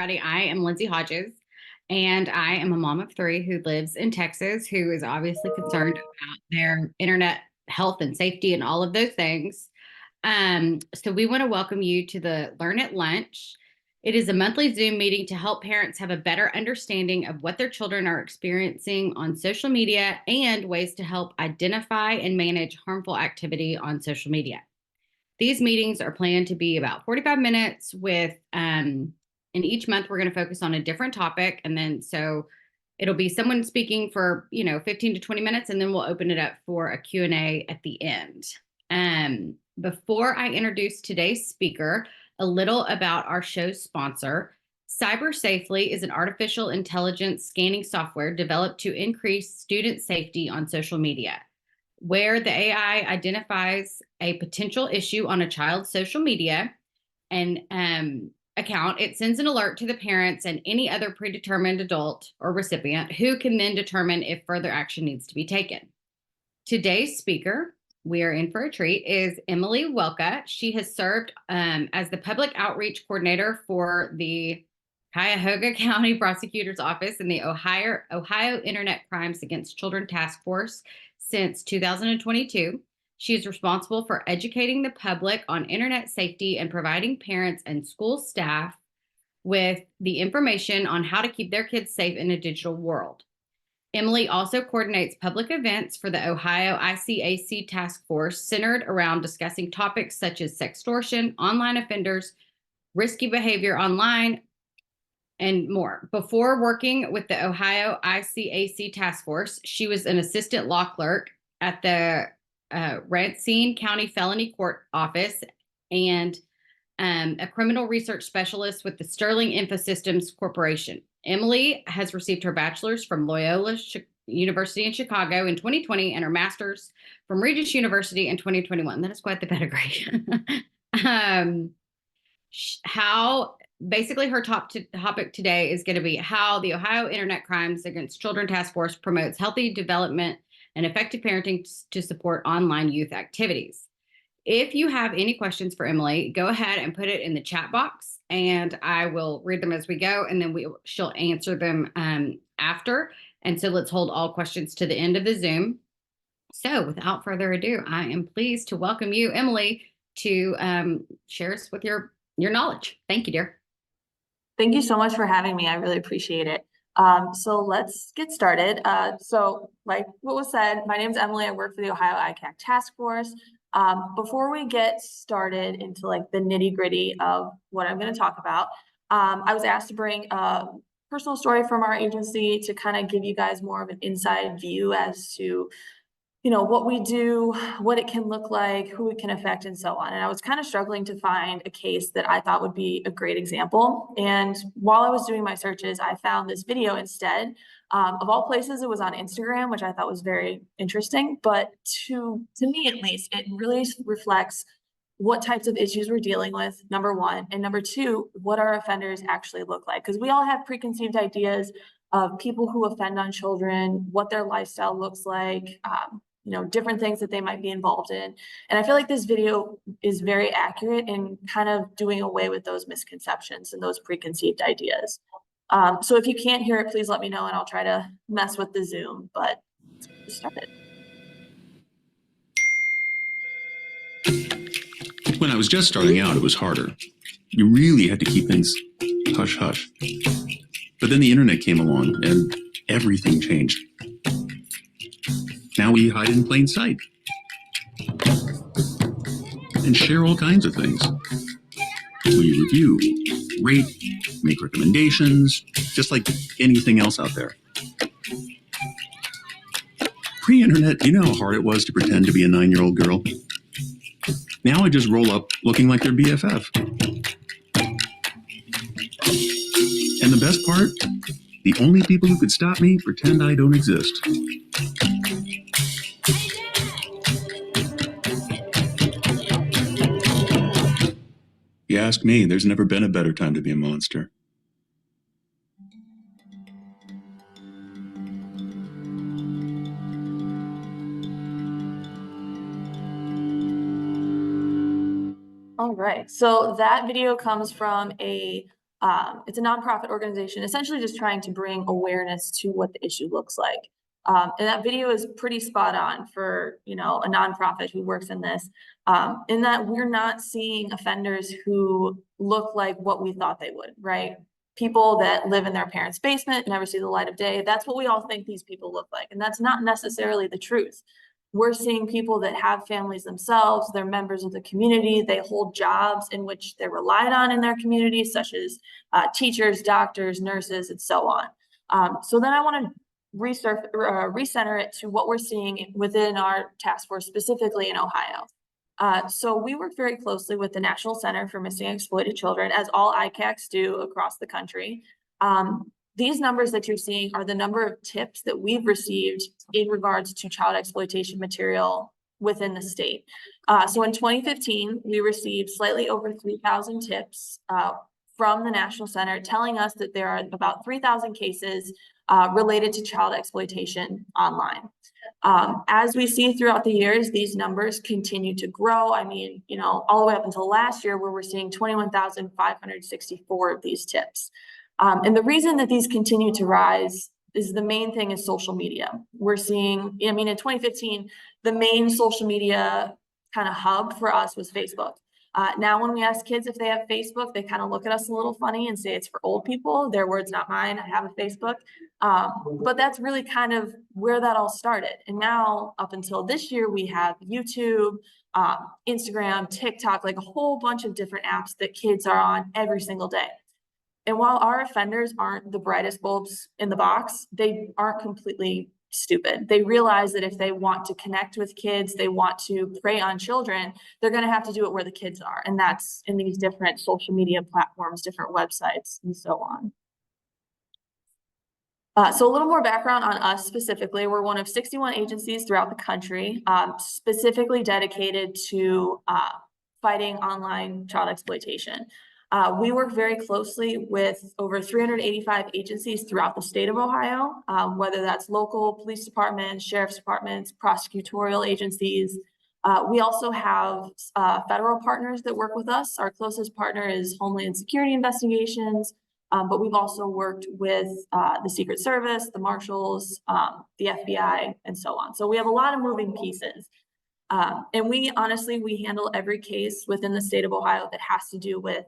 everybody. I am Lindsay Hodges, and I am a mom of three who lives in Texas, who is obviously concerned about their internet health and safety and all of those things. So we want to welcome you to the Learn at Lunch. It is a monthly Zoom meeting to help parents have a better understanding of what their children are experiencing on social media and ways to help identify and manage harmful activity on social media. These meetings are planned to be about 45 minutes and each month we're going to focus on a different topic. And then so it'll be someone speaking for, 15 to 20 minutes, and then we'll open it up for a Q&A at the end. Before I introduce today's speaker, a little about our show's sponsor. Cyber Safely is an artificial intelligence scanning software developed to increase student safety on social media. Where the AI identifies a potential issue on a child's social media and account, it sends an alert to the parents and any other predetermined adult or recipient who can then determine if further action needs to be taken. Today's speaker, we are in for a treat, is Emmaleigh Welka. She has served as the public outreach coordinator for the Cuyahoga County Prosecutor's Office in the Ohio Internet Crimes Against Children Task Force since 2022. She is responsible for educating the public on internet safety and providing parents and school staff with the information on how to keep their kids safe in a digital world. Emmaleigh also coordinates public events for the Ohio ICAC task force centered around discussing topics such as sextortion, online offenders, risky behavior online, and more. Before working with the Ohio ICAC task force, she was an assistant law clerk at the Racine County Felony Court Office and a criminal research specialist with the Sterling Infosystems Corporation. Emmaleigh has received her bachelor's from Loyola University in Chicago in 2020 and her master's from Regis University in 2021. That is quite the pedigree. Basically, her topic today is going to be how the Ohio Internet Crimes Against Children Task Force promotes healthy development and effective parenting to support online youth activities. If you have any questions for Emmaleigh, go ahead and put it in the chat box, and I will read them as we go, and then she'll answer them after. And so let's hold all questions to the end of the Zoom. So without further ado, I am pleased to welcome you, Emmaleigh, to share us with your knowledge. Thank you, dear. Thank you so much for having me. I really appreciate it. So let's get started. So like what was said, my name is Emmaleigh. I work for the Ohio ICAC task force. Before we get started into like the nitty gritty of what I'm going to talk about, I was asked to bring a personal story from our agency to kind of give you guys more of an inside view as to what we do, what it can look like, who it can affect, and so on. And I was kind of struggling to find a case that I thought would be a great example. And while I was doing my searches, I found this video instead. Of all places, it was on Instagram, which I thought was very interesting. But to me, at least, it really reflects what types of issues we're dealing with, number one. And number two, what our offenders actually look like. Because we all have preconceived ideas of people who offend on children, what their lifestyle looks like, different things that they might be involved in. And I feel like this video is very accurate in kind of doing away with those misconceptions and those preconceived ideas. So if you can't hear it, please let me know and I'll try to mess with the Zoom, but let's get started. When I was just starting out, it was harder. You really had to keep things hush hush. But then the internet came along and everything changed. Now we hide in plain sight and share all kinds of things. We review, rate, make recommendations, just like anything else out there. Pre-internet, you know how hard it was to pretend to be a 9-year-old girl? Now I just roll up looking like their BFF. And the best part? The only people who could stop me pretend I don't exist. You ask me, there's never been a better time to be a monster. All right, so that video comes from a It's a nonprofit organization, essentially just trying to bring awareness to what the issue looks like. And that video is pretty spot on for, a nonprofit who works in this, in that we're not seeing offenders who look like what we thought they would, right? People that live in their parents' basement, never see the light of day. That's what we all think these people look like. And that's not necessarily the truth. We're seeing people that have families themselves, they're members of the community, they hold jobs in which they're relied on in their community, such as teachers, doctors, nurses, and so on. So then I want to recenter it to what we're seeing within our task force, specifically in Ohio. So we work very closely with the National Center for Missing and Exploited Children, as all ICACs do across the country. These numbers that you're seeing are the number of tips that we've received in regards to child exploitation material within the state. So in 2015, we received slightly over 3,000 tips from the National Center telling us that there are about 3,000 cases related to child exploitation online. As we see throughout the years, these numbers continue to grow. I mean, all the way up until last year, where we're seeing 21,564 of these tips. And the reason that these continue to rise is the main thing is social media. We're seeing, in 2015, the main social media kind of hub for us was Facebook. Now, when we ask kids if they have Facebook, they kind of look at us a little funny and say it's for old people. Their words, not mine. I have a Facebook. But that's really kind of where that all started. And now, up until this year, we have YouTube, Instagram, TikTok, like a whole bunch of different apps that kids are on every single day. And while our offenders aren't the brightest bulbs in the box, they aren't completely stupid. They realize that if they want to connect with kids, they want to prey on children, they're going to have to do it where the kids are. And that's in these different social media platforms, different websites, and so on. So a little more background on us specifically. We're one of 61 agencies throughout the country, specifically dedicated to fighting online child exploitation. We work very closely with over 385 agencies throughout the state of Ohio, whether that's local police departments, sheriff's departments, prosecutorial agencies. We also have federal partners that work with us. Our closest partner is Homeland Security Investigations, but we've also worked with the Secret Service, the Marshals, the FBI, and so on. So we have a lot of moving pieces. And we handle every case within the state of Ohio that has to do with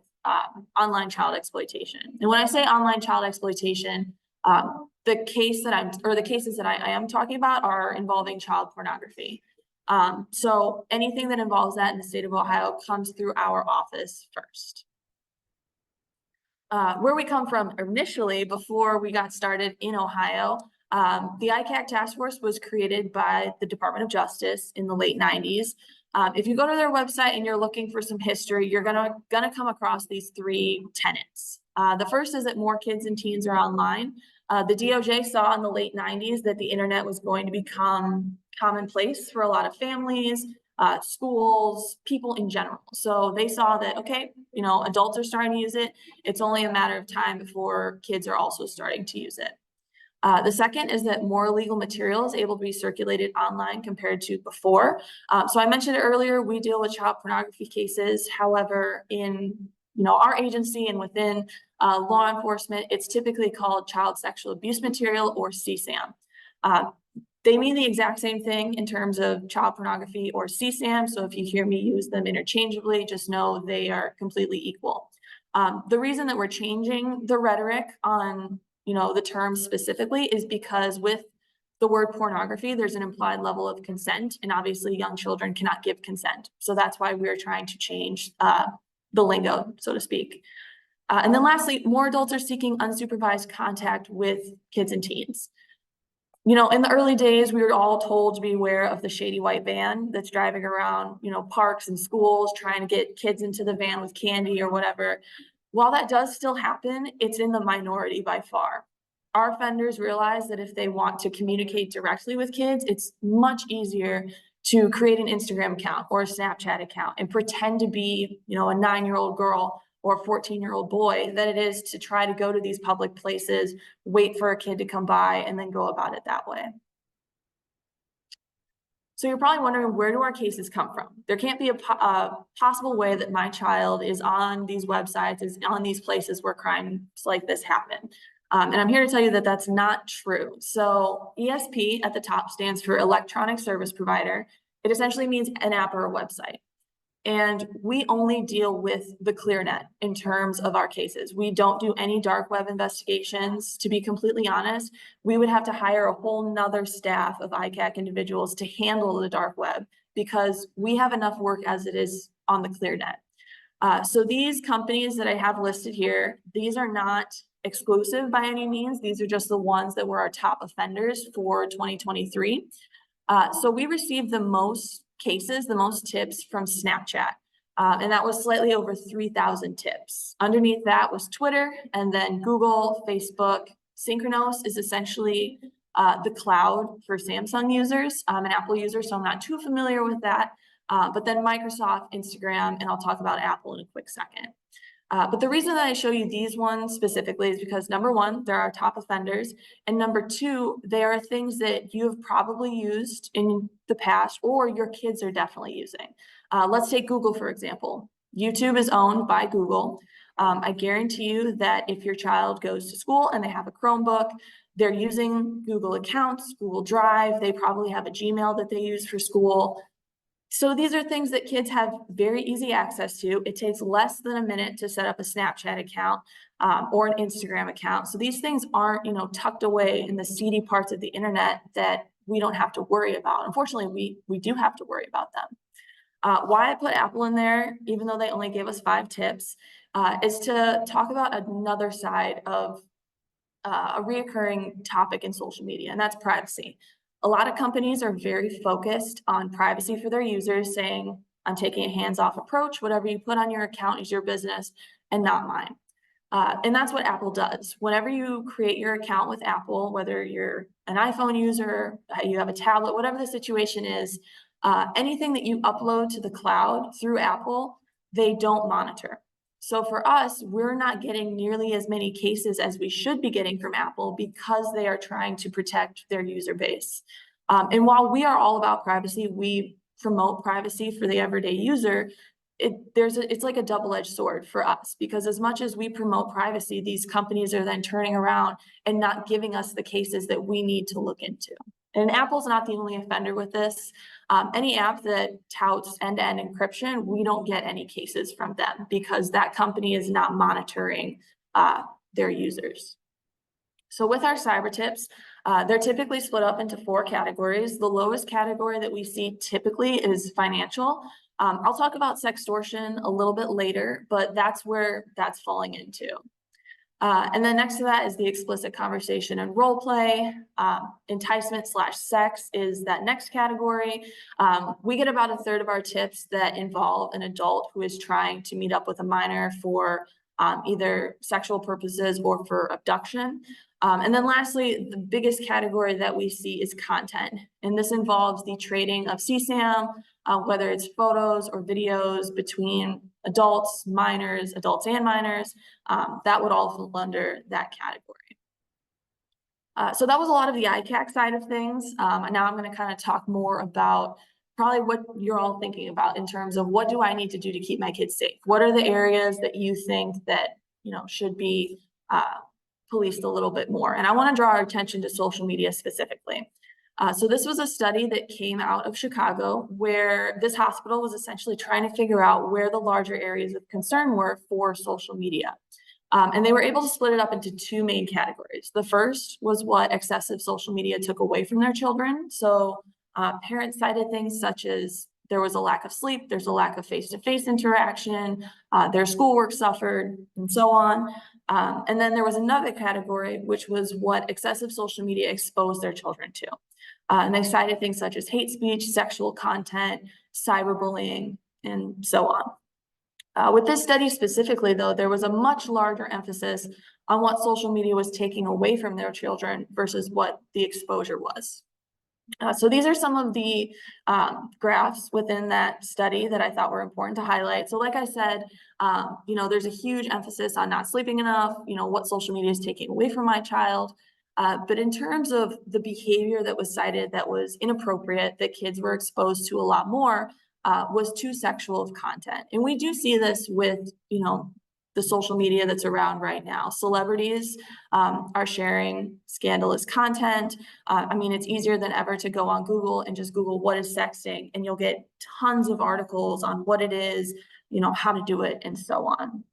online child exploitation. And when I say online child exploitation, the cases that I am talking about are involving child pornography. So anything that involves that in the state of Ohio comes through our office first. Where we come from initially, before we got started in Ohio, the ICAC task force was created by the Department of Justice in the late 90s. If you go to their website and you're looking for some history, you're gonna come across these three tenets. The first is that more kids and teens are online. The DOJ saw in the late 90s that the internet was going to become commonplace for a lot of families, schools, people in general. So they saw that, okay, adults are starting to use it. It's only a matter of time before kids are also starting to use it. The second is that more illegal material is able to be circulated online compared to before. So I mentioned earlier, we deal with child pornography cases. However, in our agency and within law enforcement, it's typically called child sexual abuse material, or CSAM. They mean the exact same thing in terms of child pornography or CSAM. So if you hear me use them interchangeably, just know they are completely equal. The reason that we're changing the rhetoric on the term specifically is because with the word pornography, there's an implied level of consent, and obviously young children cannot give consent. So that's why we're trying to change the lingo, so to speak. And then lastly, more adults are seeking unsupervised contact with kids and teens. In the early days, we were all told to be aware of the shady white van that's driving around, parks and schools, trying to get kids into the van with candy or whatever. While that does still happen, it's in the minority by far. Our offenders realize that if they want to communicate directly with kids, it's much easier to create an Instagram account or a Snapchat account and pretend to be, a 9-year-old girl or a 14-year-old boy than it is to try to go to these public places, wait for a kid to come by, and then go about it that way. So you're probably wondering, where do our cases come from? There can't be a possible way that my child is on these websites, is on these places where crimes like this happen. And I'm here to tell you that that's not true. So ESP at the top stands for electronic service provider. It essentially means an app or a website. And we only deal with the ClearNet in terms of our cases. We don't do any dark web investigations. To be completely honest, we would have to hire a whole nother staff of ICAC individuals to handle the dark web, because we have enough work as it is on the ClearNet. So these companies that I have listed here, these are not exclusive by any means. These are just the ones that were our top offenders for 2023. So we received the most cases, the most tips from Snapchat. And that was slightly over 3,000 tips. Underneath that was Twitter, and then Google, Facebook. Synchronos is essentially the cloud for Samsung users and Apple users, so I'm not too familiar with that. But then Microsoft, Instagram, and I'll talk about Apple in a quick second. But the reason that I show you these ones specifically is because, number one, they're our top offenders, and number two, they are things that you have probably used in the past or your kids are definitely using. Let's take Google, for example. YouTube is owned by Google. I guarantee you that if your child goes to school and they have a Chromebook, they're using Google accounts, Google Drive, they probably have a Gmail that they use for school. So these are things that kids have very easy access to. It takes less than a minute to set up a Snapchat account or an Instagram account. So these things aren't, tucked away in the seedy parts of the internet that we don't have to worry about. Unfortunately, we do have to worry about them. Why I put Apple in there, even though they only gave us 5 tips, is to talk about another side of a reoccurring topic in social media, and that's privacy. A lot of companies are very focused on privacy for their users, saying, I'm taking a hands-off approach. Whatever you put on your account is your business and not mine. And that's what Apple does. Whenever you create your account with Apple, whether you're an iPhone user, you have a tablet, whatever the situation is, anything that you upload to the cloud through Apple, they don't monitor. So for us, we're not getting nearly as many cases as we should be getting from Apple because they are trying to protect their user base. And while we are all about privacy, we promote privacy for the everyday user. It's like a double-edged sword for us, because as much as we promote privacy, these companies are then turning around and not giving us the cases that we need to look into. And Apple's not the only offender with this. Any app that touts end-to-end encryption, we don't get any cases from them because that company is not monitoring their users. So with our cyber tips, they're typically split up into 4 categories. The lowest category that we see typically is financial. I'll talk about sextortion a little bit later, but that's where that's falling into. And then next to that is the explicit conversation and role play. Enticement/sex is that next category. We get about 1/3 of our tips that involve an adult who is trying to meet up with a minor for either sexual purposes or for abduction. And then lastly, the biggest category that we see is content. And this involves the trading of CSAM, whether it's photos or videos between adults, minors, adults and minors. That would all fall under that category. So that was a lot of the ICAC side of things. And now I'm going to kind of talk more about probably what you're all thinking about in terms of, what do I need to do to keep my kids safe? What are the areas that you think that should be policed a little bit more? And I want to draw our attention to social media specifically. So this was a study that came out of Chicago, where this hospital was essentially trying to figure out where the larger areas of concern were for social media. And they were able to split it up into 2 main categories. The first was what excessive social media took away from their children. So parents cited things such as there was a lack of sleep, there's a lack of face-to-face interaction, their schoolwork suffered, and so on. And then there was another category, which was what excessive social media exposed their children to. And they cited things such as hate speech, sexual content, cyberbullying, and so on. With this study specifically, though, there was a much larger emphasis on what social media was taking away from their children versus what the exposure was. So these are some of the graphs within that study that I thought were important to highlight. So like I said, there's a huge emphasis on not sleeping enough, what social media is taking away from my child. But in terms of the behavior that was cited that was inappropriate, that kids were exposed to a lot more, was too sexual of content. And we do see this with, the social media that's around right now. Celebrities are sharing scandalous content. It's easier than ever to go on Google and just Google what is sexting, and you'll get tons of articles on what it is, how to do it, and so on.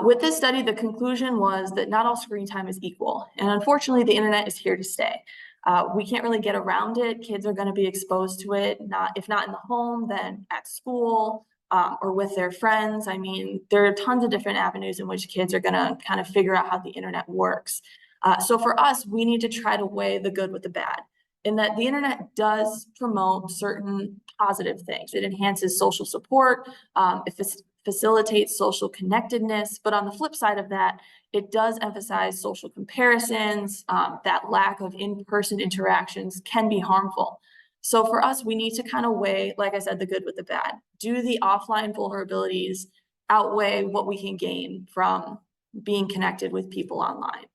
With this study, the conclusion was that not all screen time is equal. And unfortunately, the internet is here to stay. We can't really get around it. Kids are going to be exposed to it, if not in the home, then at school, or with their friends. There are tons of different avenues in which kids are going to kind of figure out how the internet works. So for us, we need to try to weigh the good with the bad, in that the internet does promote certain positive things. It enhances social support, it facilitates social connectedness, but on the flip side of that, it does emphasize social comparisons. That lack of in-person interactions can be harmful. So for us, we need to kind of weigh, like I said, the good with the bad. Do the offline vulnerabilities outweigh what we can gain from being connected with people online?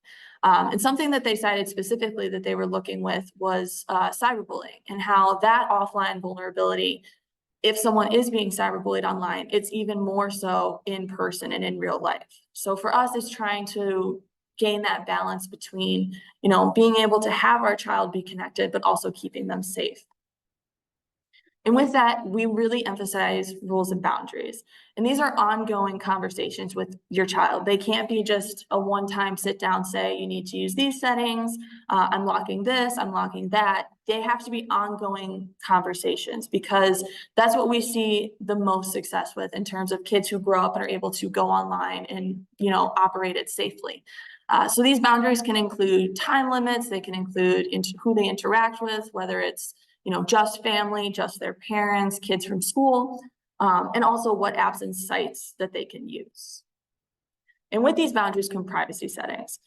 And something that they cited specifically that they were looking with was cyberbullying, and how that offline vulnerability, if someone is being cyberbullied online, it's even more so in person and in real life. So for us, it's trying to gain that balance between, being able to have our child be connected, but also keeping them safe. And with that, we really emphasize rules and boundaries. And these are ongoing conversations with your child. They can't be just a one-time sit down, say, you need to use these settings, unlocking this, unlocking that. They have to be ongoing conversations, because that's what we see the most success with in terms of kids who grow up and are able to go online and, operate it safely. So these boundaries can include time limits. They can include who they interact with, whether it's just family, just their parents, kids from school, and also what apps and sites that they can use. And with these boundaries come privacy settings.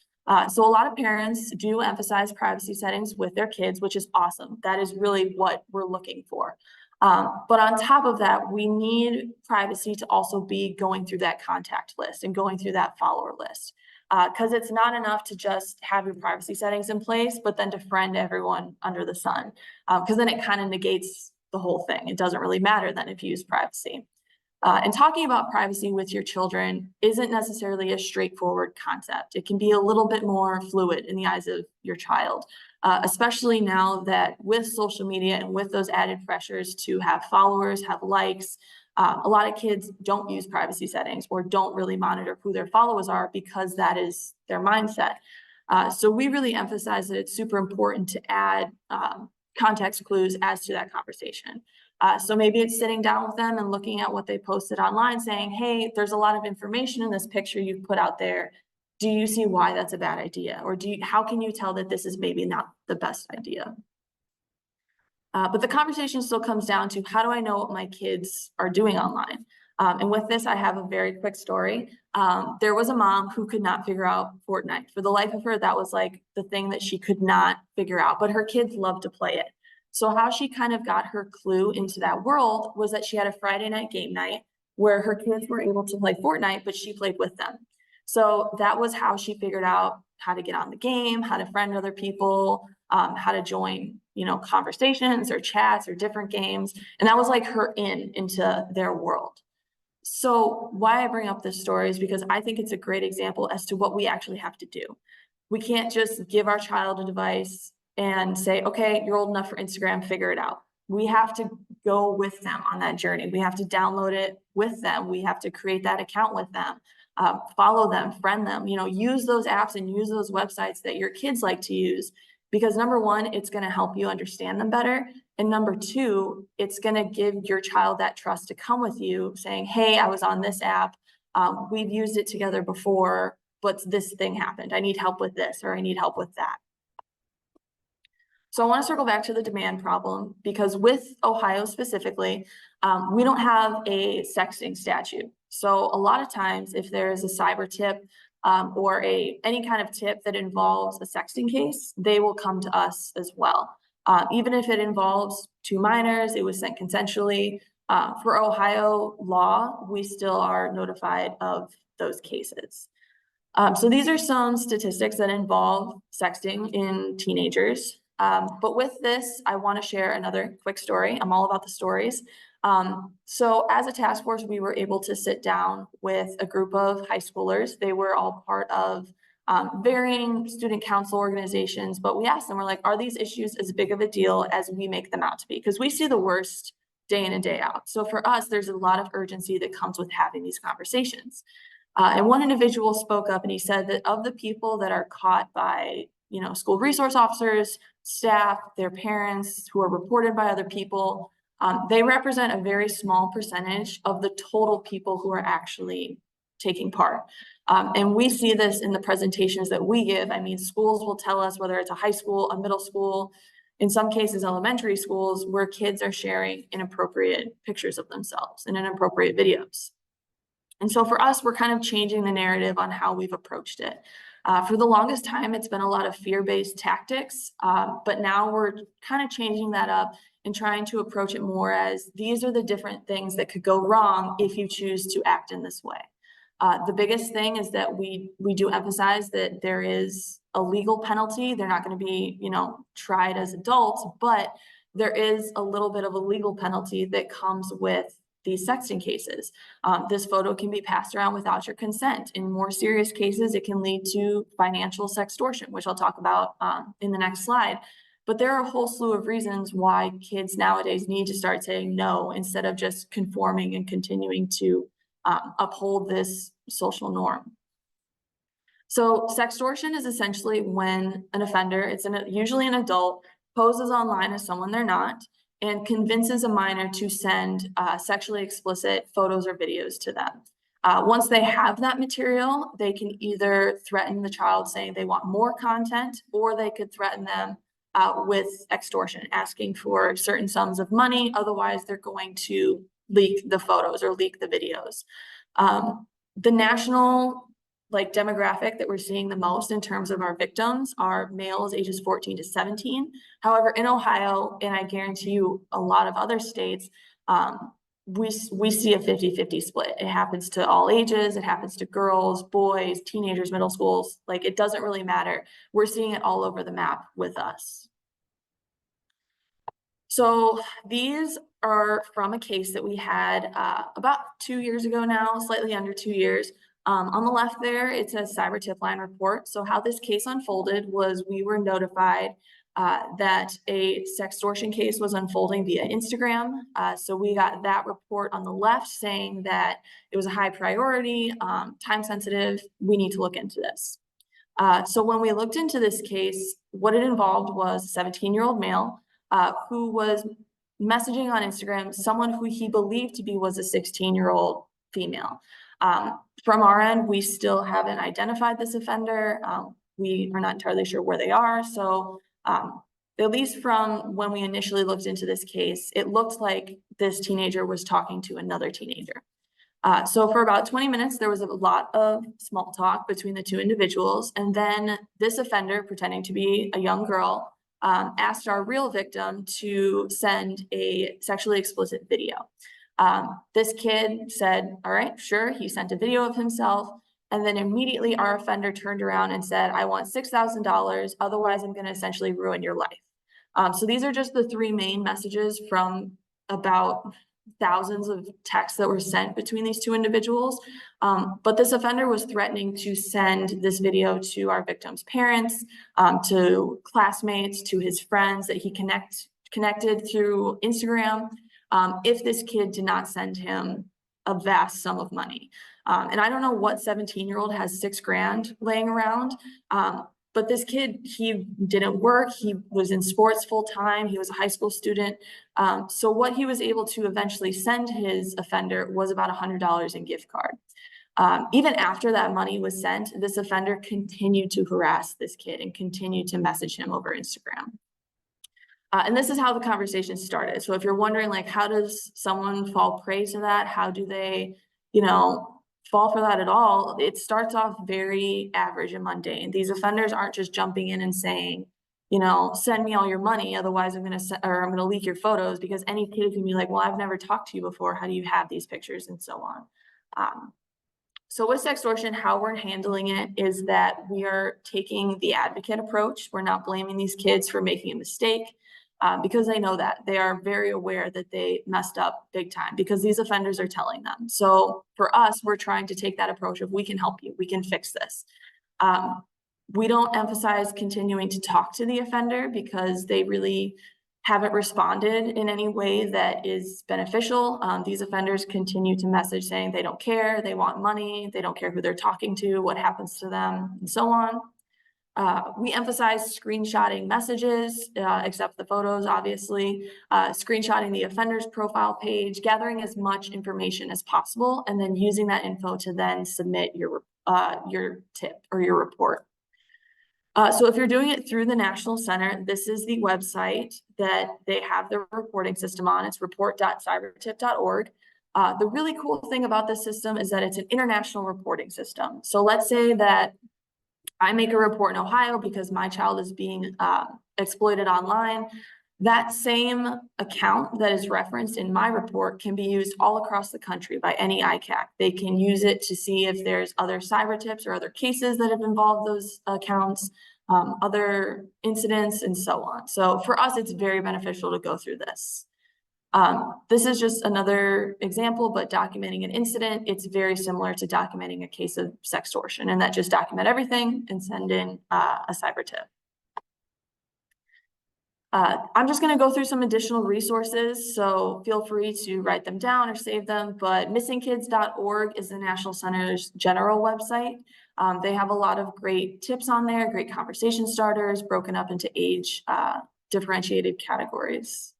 So a lot of parents do emphasize privacy settings with their kids, which is awesome. That is really what we're looking for. But on top of that, we need privacy to also be going through that contact list and going through that follower list. Because it's not enough to just have your privacy settings in place, but then to friend everyone under the sun. Because then it kind of negates the whole thing. It doesn't really matter then if you use privacy. And talking about privacy with your children isn't necessarily a straightforward concept. It can be a little bit more fluid in the eyes of your child, especially now that with social media and with those added pressures to have followers, have likes, a lot of kids don't use privacy settings or don't really monitor who their followers are because that is their mindset. So we really emphasize that it's super important to add context clues as to that conversation. So maybe it's sitting down with them and looking at what they posted online saying, hey, there's a lot of information in this picture you've put out there. Do you see why that's a bad idea? Or how can you tell that this is maybe not the best idea? But the conversation still comes down to, how do I know what my kids are doing online? And with this, I have a very quick story. There was a mom who could not figure out Fortnite. For the life of her, that was like the thing that she could not figure out, but her kids loved to play it. So how she kind of got her clue into that world was that she had a Friday night game night where her kids were able to play Fortnite, but she played with them. So that was how she figured out how to get on the game, how to friend other people, how to join, conversations or chats or different games. And that was like her into their world. So why I bring up this story is because I think it's a great example as to what we actually have to do. We can't just give our child a device and say, okay, you're old enough for Instagram, figure it out. We have to go with them on that journey. We have to download it with them. We have to create that account with them, follow them, friend them, use those apps and use those websites that your kids like to use. Because number one, it's going to help you understand them better. And number two, it's going to give your child that trust to come with you saying, hey, I was on this app. We've used it together before, but this thing happened. I need help with this, or I need help with that. So I want to circle back to the demand problem, because with Ohio specifically, we don't have a sexting statute. So a lot of times if there's a cyber tip, or any kind of tip that involves a sexting case, they will come to us as well. Even if it involves two minors, it was sent consensually. For Ohio law, we still are notified of those cases. So these are some statistics that involve sexting in teenagers. But with this, I want to share another quick story. I'm all about the stories. So as a task force, we were able to sit down with a group of high schoolers. They were all part of varying student council organizations, but we asked them, we're like, are these issues as big of a deal as we make them out to be? Because we see the worst day in and day out. So for us, there's a lot of urgency that comes with having these conversations. And one individual spoke up and he said that of the people that are caught by, school resource officers, staff, their parents, who are reported by other people, they represent a very small percentage of the total people who are actually taking part. And we see this in the presentations that we give. I mean, schools will tell us, whether it's a high school, a middle school, in some cases, elementary schools, where kids are sharing inappropriate pictures of themselves and inappropriate videos. And so for us, we're kind of changing the narrative on how we've approached it. For the longest time, it's been a lot of fear-based tactics, but now we're kind of changing that up and trying to approach it more as these are the different things that could go wrong if you choose to act in this way. The biggest thing is that we do emphasize that there is a legal penalty. They're not going to be, tried as adults, but there is a little bit of a legal penalty that comes with these sexting cases. This photo can be passed around without your consent. In more serious cases, it can lead to financial sextortion, which I'll talk about in the next slide. But there are a whole slew of reasons why kids nowadays need to start saying no instead of just conforming and continuing to uphold this social norm. So sextortion is essentially when an offender, it's usually an adult, poses online as someone they're not, and convinces a minor to send sexually explicit photos or videos to them. Once they have that material, they can either threaten the child saying they want more content, or they could threaten them with extortion, asking for certain sums of money. Otherwise, they're going to leak the photos or leak the videos. The national demographic that we're seeing the most in terms of our victims are males ages 14 to 17. However, in Ohio, and I guarantee you a lot of other states, we see a 50-50 split. It happens to all ages. It happens to girls, boys, teenagers, middle schools. It doesn't really matter. We're seeing it all over the map with us. So these are from a case that we had about 2 years ago now, slightly under 2 years. On the left there, it says cyber tip line report. So how this case unfolded was we were notified that a sextortion case was unfolding via Instagram. So we got that report on the left saying that it was a high priority, time sensitive, we need to look into this. So when we looked into this case, what it involved was a 17-year-old male who was messaging on Instagram someone who he believed to be was a 16-year-old female. From our end, we still haven't identified this offender. We are not entirely sure where they are. So at least from when we initially looked into this case, it looked like this teenager was talking to another teenager. So for about 20 minutes, there was a lot of small talk between the two individuals. And then this offender, pretending to be a young girl, asked our real victim to send a sexually explicit video. This kid said, all right, sure. He sent a video of himself. And then immediately our offender turned around and said, I want $6,000. Otherwise, I'm going to essentially ruin your life. So these are just the three main messages from about thousands of texts that were sent between these two individuals. But this offender was threatening to send this video to our victim's parents, to classmates, to his friends that he connected through Instagram, if this kid did not send him a vast sum of money. And I don't know what 17-year-old has $6,000 laying around, but this kid, he didn't work. He was in sports full time. He was a high school student. So what he was able to eventually send his offender was about $100 in gift card. Even after that money was sent, this offender continued to harass this kid and continued to message him over Instagram. And this is how the conversation started. So if you're wondering, how does someone fall prey to that? How do they, fall for that at all? It starts off very average and mundane. These offenders aren't just jumping in and saying, send me all your money. Otherwise, I'm going to leak your photos, because any kid can be like, well, I've never talked to you before. How do you have these pictures? And so on. So with sextortion, how we're handling it is that we are taking the advocate approach. We're not blaming these kids for making a mistake because they know that. They are very aware that they messed up big time because these offenders are telling them. So for us, we're trying to take that approach of we can help you, we can fix this. We don't emphasize continuing to talk to the offender because they really haven't responded in any way that is beneficial. These offenders continue to message saying they don't care, they want money, they don't care who they're talking to, what happens to them, and so on. We emphasize screenshotting messages, except the photos, obviously, screenshotting the offender's profile page, gathering as much information as possible, and then using that info to then submit your tip or your report. So if you're doing it through the National Center, this is the website that they have the reporting system on. It's report.cybertip.org. The really cool thing about this system is that it's an international reporting system. So let's say that I make a report in Ohio because my child is being exploited online. That same account that is referenced in my report can be used all across the country by any ICAC. They can use it to see if there's other cyber tips or other cases that have involved those accounts, other incidents, and so on. So for us, it's very beneficial to go through this. This is just another example, but documenting an incident, it's very similar to documenting a case of sextortion, and that just document everything and send in a cyber tip. I'm just going to go through some additional resources, so feel free to write them down or save them, but missingkids.org is the National Center's general website. They have a lot of great tips on there, great conversation starters, broken up into age differentiated categories.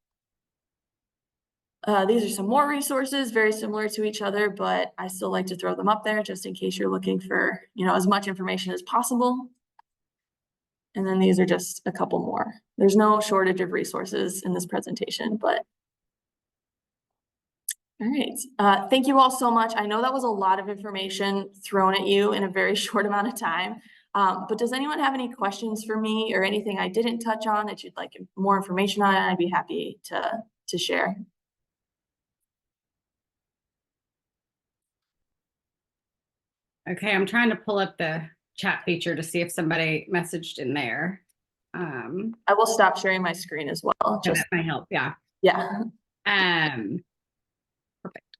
These are some more resources, very similar to each other, but I still like to throw them up there just in case you're looking for, as much information as possible. And then these are just a couple more. There's no shortage of resources in this presentation, but. All right, thank you all so much. I know that was a lot of information thrown at you in a very short amount of time, but does anyone have any questions for me or anything I didn't touch on that you'd like more information on? I'd be happy to share. Okay, I'm trying to pull up the chat feature to see if somebody messaged in there. I will stop sharing my screen as well. That might help. Yeah. Yeah. Perfect.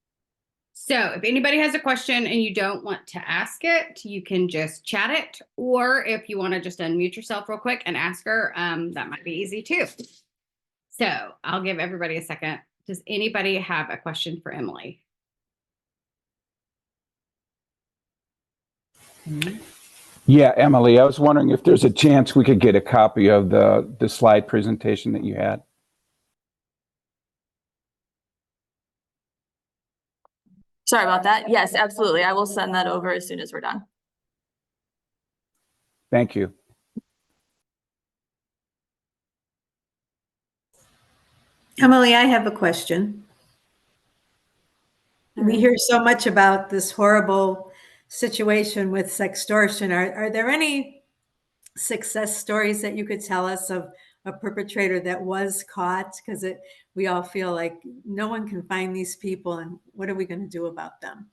So if anybody has a question and you don't want to ask it, you can just chat it, or if you want to just unmute yourself real quick and ask her, that might be easy too. So I'll give everybody a second. Does anybody have a question for Emmaleigh? Yeah, Emmaleigh, I was wondering if there's a chance we could get a copy of the slide presentation that you had. Sorry about that. Yes, absolutely. I will send that over as soon as we're done. Thank you. Emmaleigh, I have a question. We hear so much about this horrible situation with sextortion. Are there any success stories that you could tell us of a perpetrator that was caught? Because we all feel like no one can find these people, and what are we going to do about them?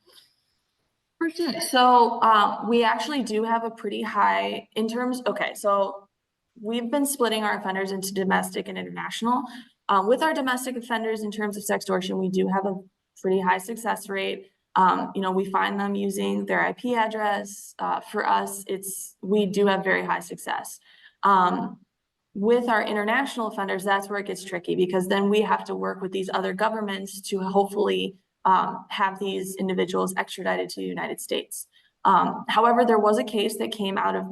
For sure. So we actually do have a pretty high in terms. Okay, so we've been splitting our offenders into domestic and international. With our domestic offenders, in terms of sextortion, we do have a pretty high success rate. We find them using their IP address. For us, we do have very high success. With our international offenders, that's where it gets tricky, because then we have to work with these other governments to hopefully have these individuals extradited to the United States. However, there was a case that came out of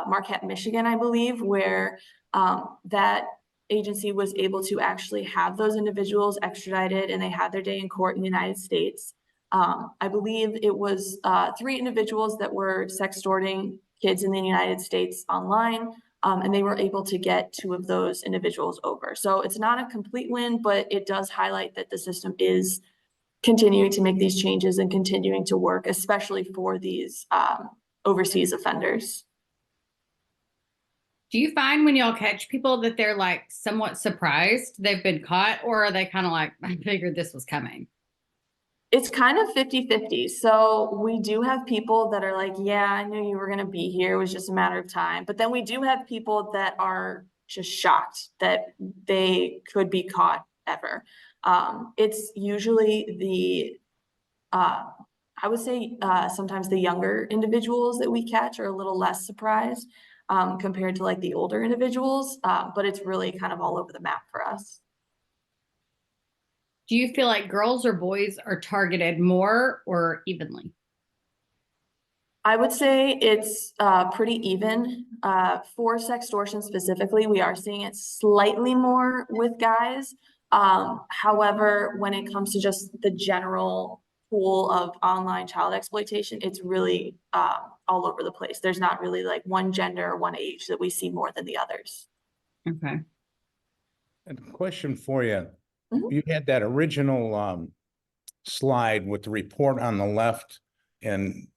Marquette, Michigan, I believe, where that agency was able to actually have those individuals extradited, and they had their day in court in the United States. I believe it was 3 individuals that were sextorting kids in the United States online, and they were able to get 2 of those individuals over. So it's not a complete win, but it does highlight that the system is continuing to make these changes and continuing to work, especially for these overseas offenders. Do you find when y'all catch people that they're like somewhat surprised they've been caught, or are they kind of like, I figured this was coming? It's kind of 50-50. So we do have people that are like, yeah, I knew you were going to be here. It was just a matter of time. But then we do have people that are just shocked that they could be caught ever. It's usually I would say sometimes the younger individuals that we catch are a little less surprised compared to like the older individuals. But it's really kind of all over the map for us. Do you feel like girls or boys are targeted more or evenly? I would say it's pretty even. For sextortion specifically, we are seeing it slightly more with guys. However, when it comes to just the general pool of online child exploitation, it's really all over the place. There's not really like one gender or one age that we see more than the others. Okay. And a question for you. Mhm. You had that original slide with the report on the left and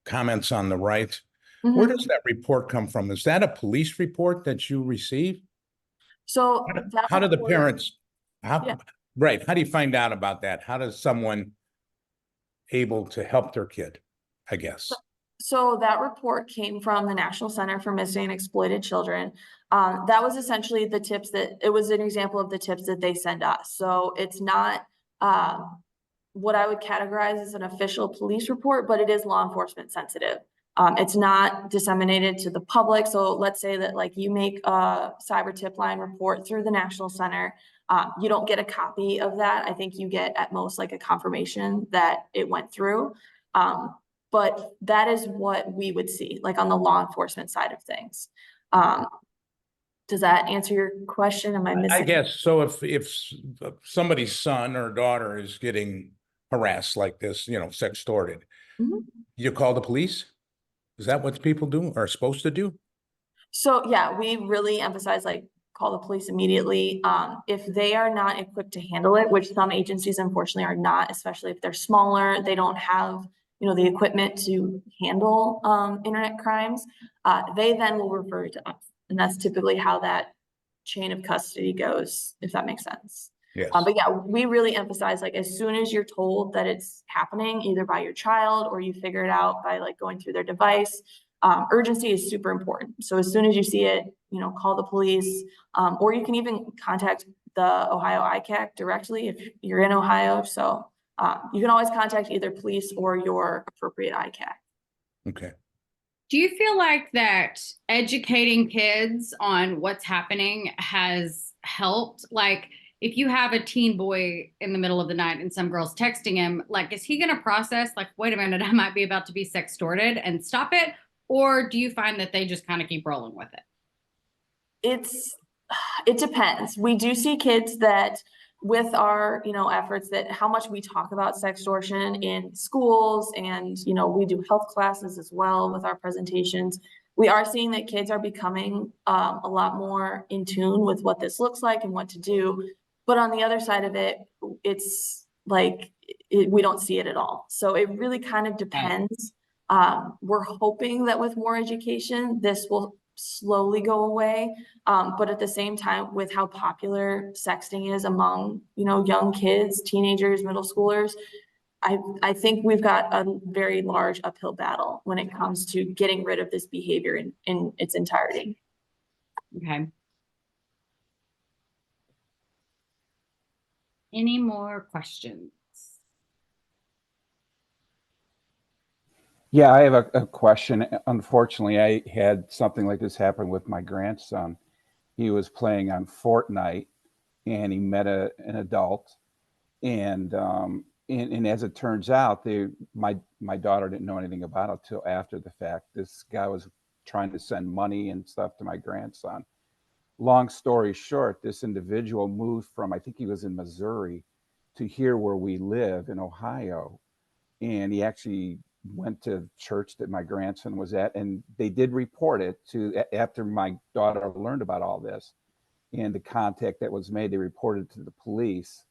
comments on the right. Where Mhm. does that report come from? Is that a police report that you receive? So that How do the report- parents, Yeah. right, how do you find out about that? How does someone able to help their kid, I guess? So that report came from the National Center for Missing and Exploited Children. That was essentially the tips that, it was an example of the tips that they send us. So it's not what I would categorize as an official police report, but it is law enforcement sensitive. It's not disseminated to the public. So let's say that like you make a cyber tip line report through the National Center. You don't get a copy of that. I think you get at most like a confirmation that it went through. But that is what we would see, like on the law enforcement side of things. Does that answer your question? Am I I missing? guess, so if somebody's son or daughter is getting harassed like this, sextorted, Mhm. you call the police? Is that what people do or are supposed to do? So yeah, we really emphasize like call the police immediately. If they are not equipped to handle it, which some agencies unfortunately are not, especially if they're smaller, they don't have, the equipment to handle internet crimes, they then will refer it to us. And that's typically how that chain of custody goes, if that makes sense. Yes. But yeah, we really emphasize like as soon as you're told that it's happening, either by your child or you figure it out by like going through their device, urgency is super important. So as soon as you see it, call the police, or you can even contact the Ohio ICAC directly if you're in Ohio. So you can always contact either police or your appropriate ICAC. Okay. Do you feel like that educating kids on what's happening has helped? Like, if you have a teen boy in the middle of the night and some girl's texting him, like, is he going to process, like, wait a minute, I might be about to be sextorted and stop it? Or do you find that they just kind of keep rolling with it? It depends. We do see kids that with our, efforts that how much we talk about sextortion in schools and, we do health classes as well with our presentations. We are seeing that kids are becoming a lot more in tune with what this looks like and what to do. But on the other side of it, it's like we don't see it at all. So it really kind of depends. We're hoping that with more education, this will slowly go away. But at the same time, with how popular sexting is among, young kids, teenagers, middle schoolers, I think we've got a very large uphill battle when it comes to getting rid of this behavior in its entirety. Okay. Any more questions? Yeah, I have a question. Unfortunately, I had something like this happen with my grandson. He was playing on Fortnite and he met an adult. And as it turns out, my daughter didn't know anything about it till after the fact. This guy was trying to send money and stuff to my grandson. Long story short, this individual moved from, I think he was in Missouri, to here where we live in Ohio. And he actually went to church that my grandson was at, and they did report it after my daughter learned about all this and the contact that was made. They reported to the police.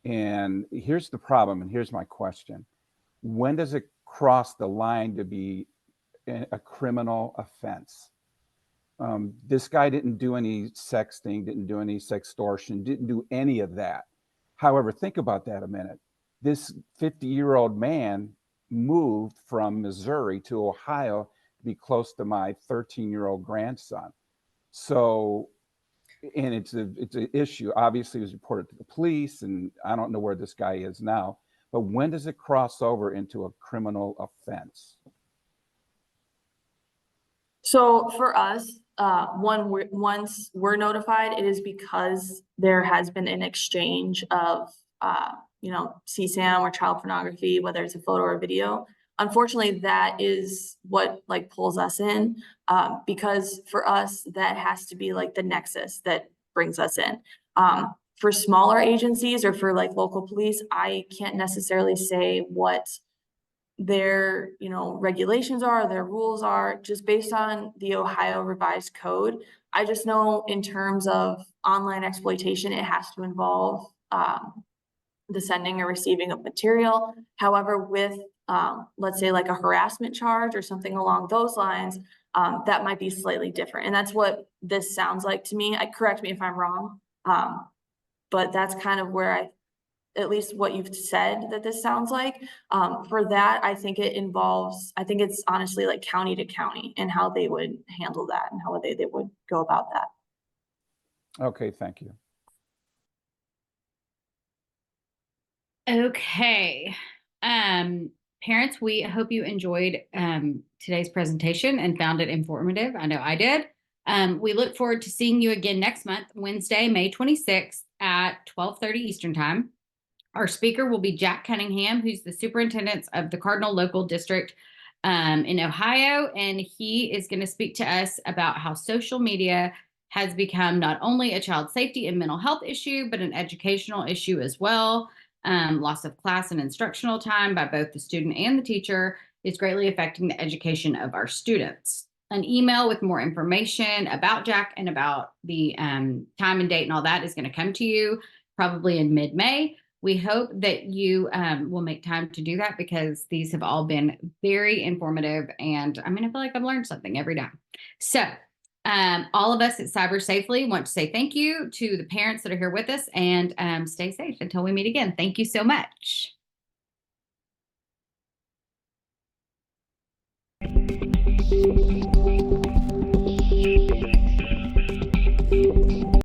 And here's the problem, and here's my question. When does it cross the line to be a criminal offense? This guy didn't do any sexting, didn't do any sextortion, didn't do any of that. However, think about that a minute. this 50-year-old man moved from Missouri to Ohio to be close to my 13-year-old grandson. So, and it's an issue. Obviously, it was reported to the police, and I don't know where this guy is now. But when does it cross over into a criminal offense? So for us, once we're notified, it is because there has been an exchange of, CSAM or child pornography, whether it's a photo or video. Unfortunately, that is what like pulls us in, because for us, that has to be like the nexus that brings us in. For smaller agencies or for like local police, I can't necessarily say what their regulations are, their rules are, just based on the Ohio revised code. I just know in terms of online exploitation, it has to involve the sending or receiving of material. However, with let's say like a harassment charge or something along those lines, that might be slightly different. And that's what this sounds like to me. Correct me if I'm wrong, but that's kind of where at least what you've said that this sounds like. For that, I think it's honestly like county to county and how they would handle that and how they would go about that. Okay, thank you. Okay. Parents, we hope you enjoyed today's presentation and found it informative. I know I did. We look forward to seeing you again next month, Wednesday, May 26th at 12:30 Eastern Time. Our speaker will be Jack Cunningham, who's the superintendent of the Cardinal Local District in Ohio, and he is going to speak to us about how social media has become not only a child safety and mental health issue, but an educational issue as well. Loss of class and instructional time by both the student and the teacher is greatly affecting the education of our students. An email with more information about Jack and about the time and date and all that is going to come to you probably in mid-May. We hope that you will make time to do that because these have all been very informative. And I feel like I've learned something every day. So all of us at Cyber Safely want to say thank you to the parents that are here with us and stay safe until we meet again. Thank you so much.